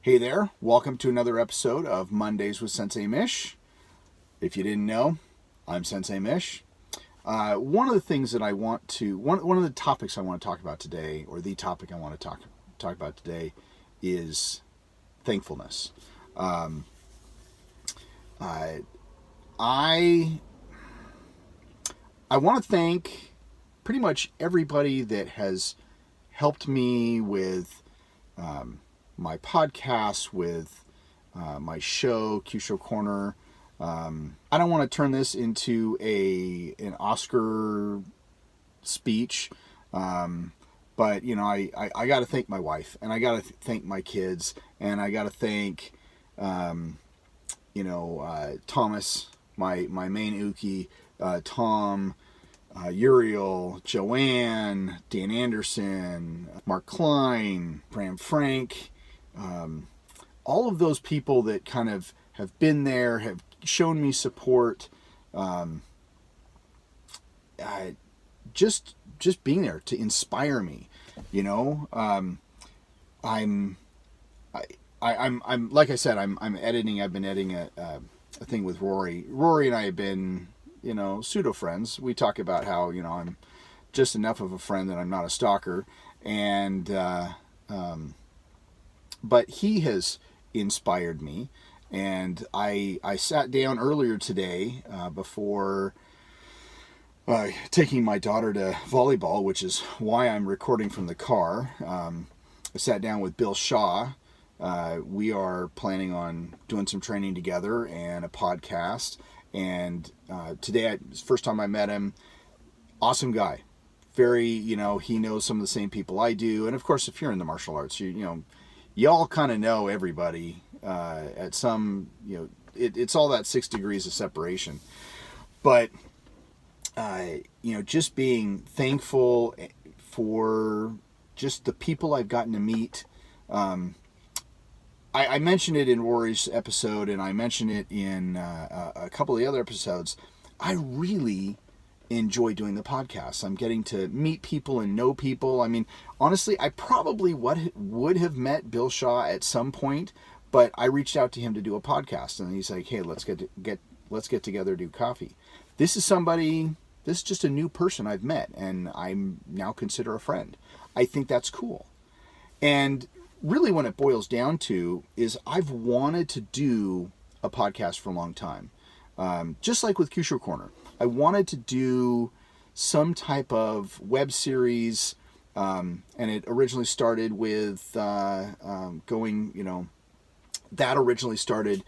Hey there, welcome to another episode of Mondays with Sensei Mish. If you didn't know, I'm Sensei Mish. One of the things that I want to, one of the topics I want to talk about today, or the topic I want to talk about today, is thankfulness. I want to thank pretty much everybody that has helped me with my podcast, with my show, Q-Show Corner. I don't want to turn this into an Oscar speech, but you know, I got to thank my wife, and I got to thank my kids, and I got to thank Thomas, my main Uki, Tom, Uriel, Joanne, Dan Anderson, Mark Klein, Bram Frank, all of those people that kind of have been there, have shown me support, just being there to inspire me, you know. I'm like I said, I'm editing. I've been editing a thing with Rory. Rory and I have been, pseudo friends. We talk about how, I'm just enough of a friend that I'm not a stalker, and but he has inspired me. And I sat down earlier today before taking my daughter to volleyball, which is why I'm recording from the car. I sat down with Bill Shaw. We are planning on doing some training together and a podcast. And today, first time I met him, awesome guy. Very, he knows some of the same people I do. And of course, if you're in the martial arts, you all kind of know everybody at some, it's all that 6 degrees of separation. But, just being thankful for just the people I've gotten to meet. I mentioned it in Rory's episode, and I mentioned it in a couple of the other episodes. I really enjoy doing the podcast. I'm getting to meet people and know people. I mean, honestly, I probably would have met Bill Shaw at some point, but I reached out to him to do a podcast, and he's like, "Hey, let's get together, do coffee." This is just a new person I've met, and I'm now consider a friend. I think that's cool. And really, when it boils down to is I've wanted to do a podcast for a long time. Just like with Q-Show Corner, I wanted to do some type of web series, and it originally started with that originally started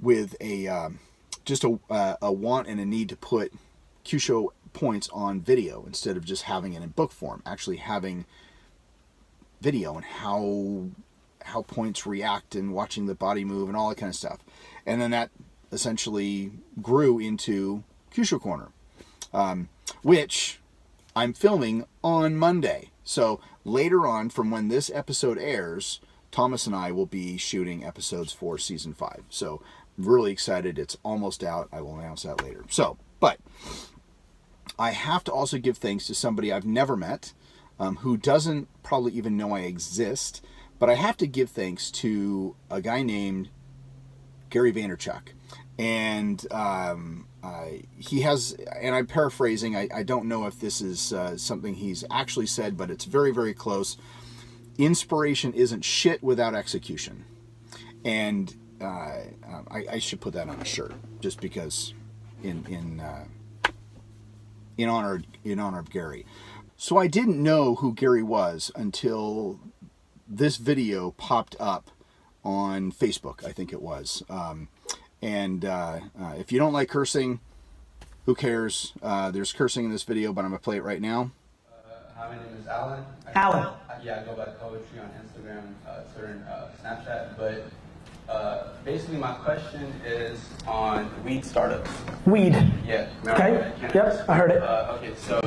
with a want and a need to put Q-Show points on video instead of just having it in book form, actually having video and how points react and watching the body move and all that kind of stuff. And then that essentially grew into Q-Show Corner, which I'm filming on Monday. So later on, from when this episode airs, Thomas and I will be shooting episodes for season 5. So I'm really excited. It's almost out. I will announce that later. So, but I have to also give thanks to somebody I've never met, who doesn't probably even know I exist, but I have to give thanks to a guy named Gary Vaynerchuk. And he has, and I'm paraphrasing, I don't know if this is something he's actually said, but it's very, very close. Inspiration isn't shit without execution. And I should put that on a shirt, just because in honor of Gary. So I didn't know who Gary was until this video popped up on Facebook, I think it was. If you don't like cursing, who cares? There's cursing in this video, but I'm going to play it right now. Hi, my name is Alan. Alan. I go by Poetry on Instagram, Twitter, and Snapchat. But basically, my question is on weed startups. Weed. Yeah. Okay. Yep, I heard it. Okay, so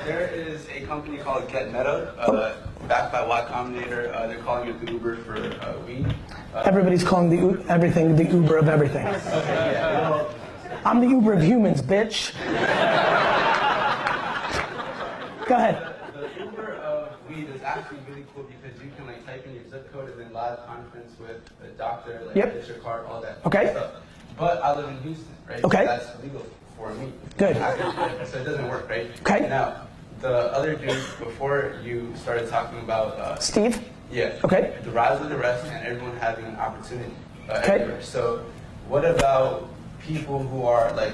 there is a company called Get Meta, backed by Y Combinator. They're calling it the Uber for weed. Everybody's calling everything the Uber of everything. Okay, yeah. Well, I'm the Uber of humans, bitch. Go ahead. The Uber of weed is is actually really cool because you can like type in your zip code and then live conference with a doctor, like Yep. get your card, all that Okay. stuff. But I live in Houston, right? Okay. So that's illegal for me. Good. So it doesn't work, right? Okay. Now, the other dude, before you started talking about Steve? yeah. Okay. The rise of the rest and everyone having an opportunity Okay. everywhere. So, what about people who are like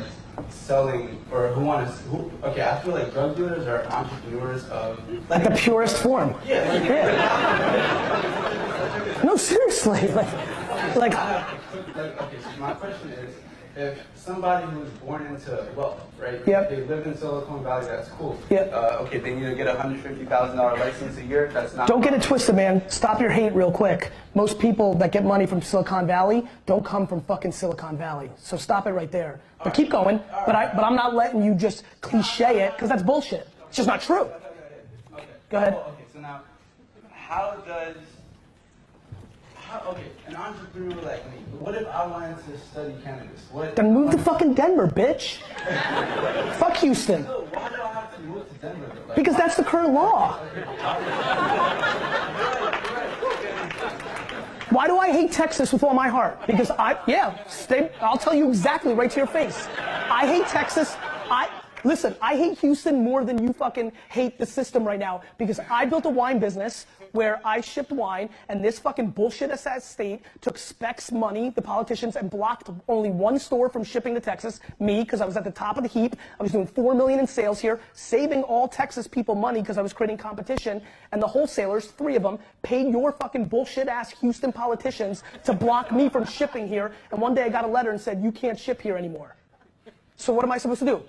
selling or who want to? Okay, I feel like drug dealers are entrepreneurs of Like the purest form. yeah. No, seriously. Like Okay, so my question is, if somebody who was born into wealth, right? Yep. They live in Silicon Valley. That's cool. Yep. Okay, they need to get a $150,000 license a year. That's not. don't get it twisted, man. Stop your hate real quick. Most people that get money from Silicon Valley don't come from fucking Silicon Valley. So stop it right there. But keep going. But I'm not letting you just cliche it because that's bullshit. It's just not true. Okay. Go ahead. Okay, so now, okay, an entrepreneur like me, what if I wanted to study cannabis? Then move to fucking Denver, bitch. Fuck Houston. So why do I have to move to Denver though? Like, Because that's the current law. Why do I hate Texas with all my heart? Because I'll tell you exactly right to your face. I hate Texas. Listen, I hate Houston more than you fucking hate the system right now because I built a wine business where I shipped wine and this fucking bullshit ass state took Specs money, the politicians, and blocked only one store from shipping to Texas, me, because I was at the top of the heap. I was doing $4 million in sales here, saving all Texas people money because I was creating competition, and the wholesalers, 3 of them, paid your fucking bullshit ass Houston politicians to block me from shipping here, and one day I got a letter and said, you can't ship here anymore. So what am I supposed to do?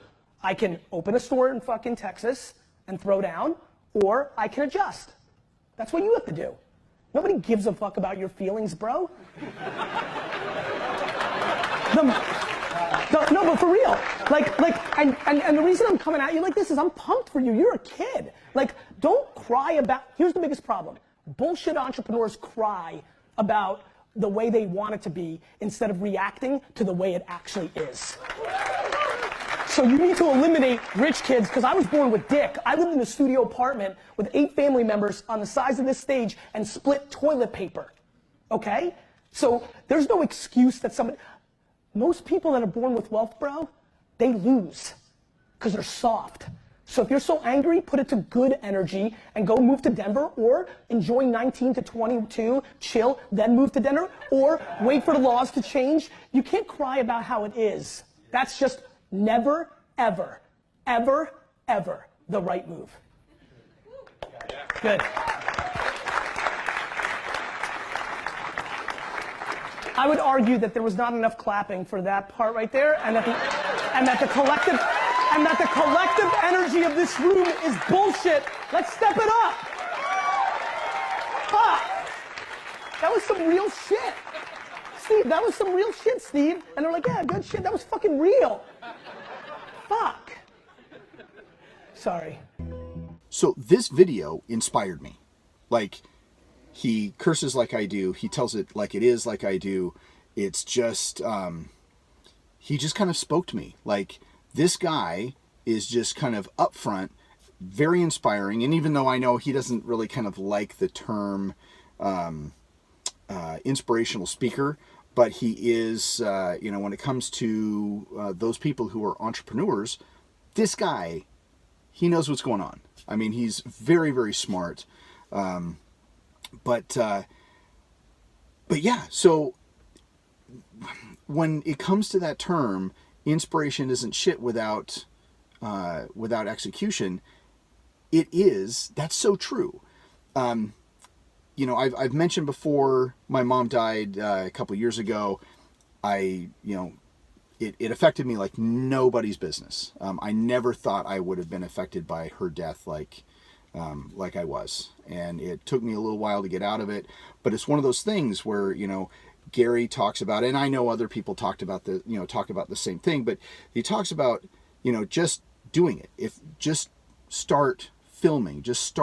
I can open a store in fucking Texas and throw down, or I can adjust. That's what you have to do. Nobody gives a fuck about your feelings, bro. No, but for real. And the reason I'm coming at you like this is I'm pumped for you. You're a kid. Like, don't cry about, here's the biggest problem. Bullshit entrepreneurs cry about the way they want it to be instead of reacting to the way it actually is. So you need to eliminate rich kids, because I was born with dick. I lived in a studio apartment with 8 family members on the size of this stage and split toilet paper, okay? So there's no excuse that most people that are born with wealth, bro, they lose, because they're soft. So if you're so angry, put it to good energy and go move to Denver, or enjoy 19 to 22, chill, then move to Denver, or wait for the laws to change. You can't cry about how it is. That's just never, ever, ever, ever the right move. Good. I would argue that there was not enough clapping for that part right there, and that the collective energy of this room is bullshit. Let's step it up. Fuck. That was some real shit. Steve, that was some real shit, Steve. And they're like, yeah, good shit. That was fucking real. Fuck. Sorry. So this video inspired me. Like, he curses like I do. He tells it like it is like I do. It's just, he just kind of spoke to me. Like, this guy is just kind of upfront, very inspiring. And even though I know he doesn't really kind of like the term inspirational speaker, but he is, when it comes to those people who are entrepreneurs, this guy, he knows what's going on. I mean, he's very, very smart. But yeah, so when it comes to that term, inspiration isn't shit without execution. That's so true. I've mentioned before, my mom died a couple years ago. It affected me like nobody's business. I never thought I would have been affected by her death like I was. And it took me a little while to get out of it. But it's one of those things where, Gary talks about it, and I know other people talk about the same thing, but he talks about, just doing it. If just start filming, just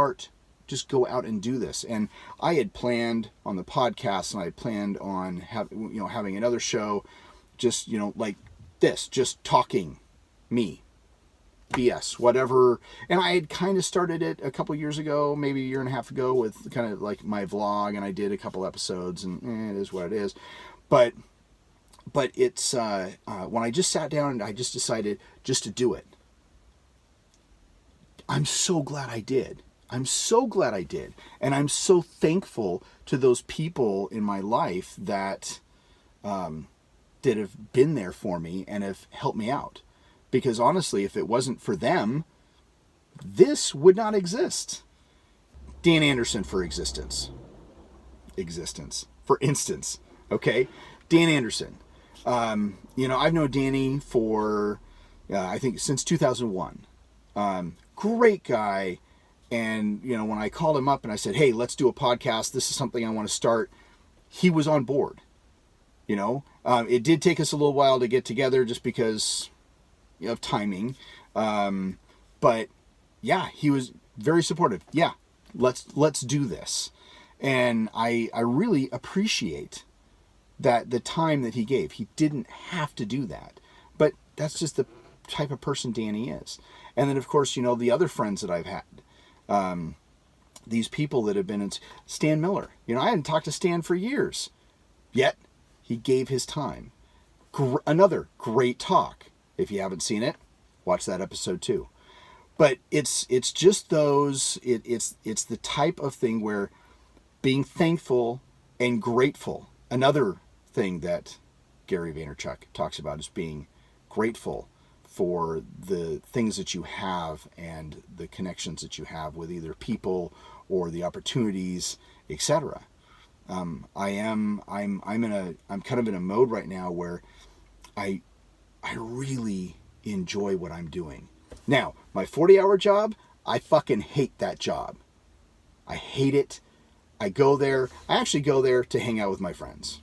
go out and do this. And I had planned on the podcast, and I had planned on having another show, just, like this, just talking me. BS, whatever. And I had kind of started it a couple years ago, maybe a year and a half ago, with kind of like my vlog, and I did a couple episodes, and it is what it is. But it's when I just sat down and I just decided just to do it. I'm so glad I did. I'm so glad I did. And I'm so thankful to those people in my life that that have been there for me and have helped me out. Because honestly, if it wasn't for them, this would not exist. Dan Anderson, for instance. Okay? Dan Anderson. I've known Danny for, I think, since 2001. Great guy. And, when I called him up and I said, hey, let's do a podcast, this is something I want to start, he was on board. It did take us a little while to get together just because of timing. But yeah, he was very supportive. Yeah, let's do this. And I really appreciate that the time that he gave. He didn't have to do that, but that's just the type of person Danny is. And then of course, the other friends that I've had, these people that have been in Stan Miller, I hadn't talked to Stan for years, yet he gave his time. Another great talk. If you haven't seen it, watch that episode too. But it's just those, it's the type of thing where being thankful and grateful. Another thing that Gary Vaynerchuk talks about is being grateful for the things that you have and the connections that you have with either people or the opportunities, etc. I'm kind of in a mode right now where I really enjoy what I'm doing. Now, my 40-hour job, I fucking hate that job. I hate it. I actually go there to hang out with my friends.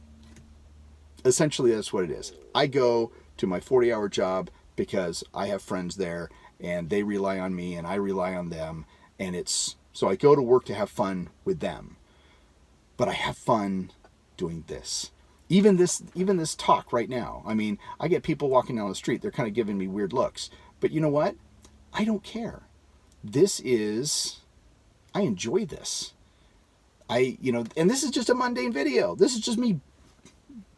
Essentially, that's what it is. I go to my 40-hour job because I have friends there and they rely on me and I rely on them. And so I go to work to have fun with them. But I have fun doing this. Even this talk right now. I mean, I get people walking down the street. They're kind of giving me weird looks. But you know what? I don't care. I enjoy this. And this is just a mundane video. This is just me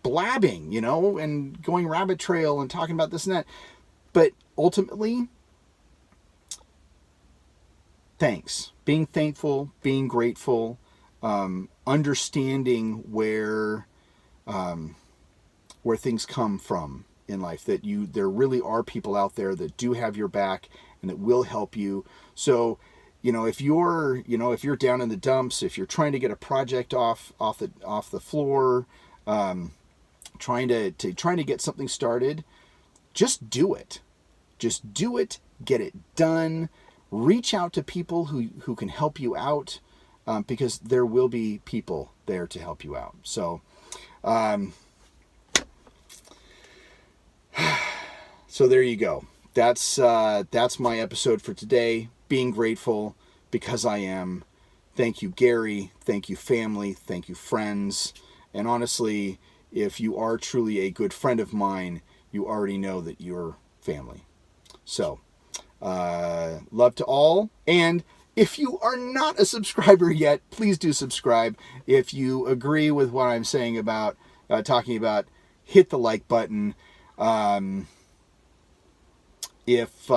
blabbing, and going rabbit trail and talking about this and that. But ultimately, thanks. Being thankful, being grateful, understanding where things come from in life, that there really are people out there that do have your back and that will help you. So, if you're down in the dumps, if you're trying to get a project off the floor, trying to get something started, just do it. Just do it. Get it done. Reach out to people who can help you out, because there will be people there to help you out. So, so there you go. That's my episode for today. Being grateful, because I am. Thank you, Gary. Thank you, family. Thank you, friends. And honestly, if you are truly a good friend of mine, you already know that you're family. So, love to all. And if you are not a subscriber yet, please do subscribe. If you agree with what I'm saying about talking about, hit the like button. If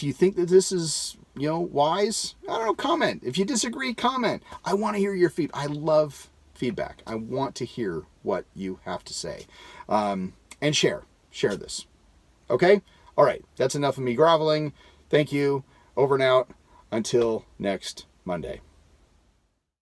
you think that this is wise, I don't know, comment. If you disagree, comment. I want to hear your feedback. I love feedback. I want to hear what you have to say. And share this. Okay? All right. That's enough of me groveling. Thank you. Over and out. Until next Monday.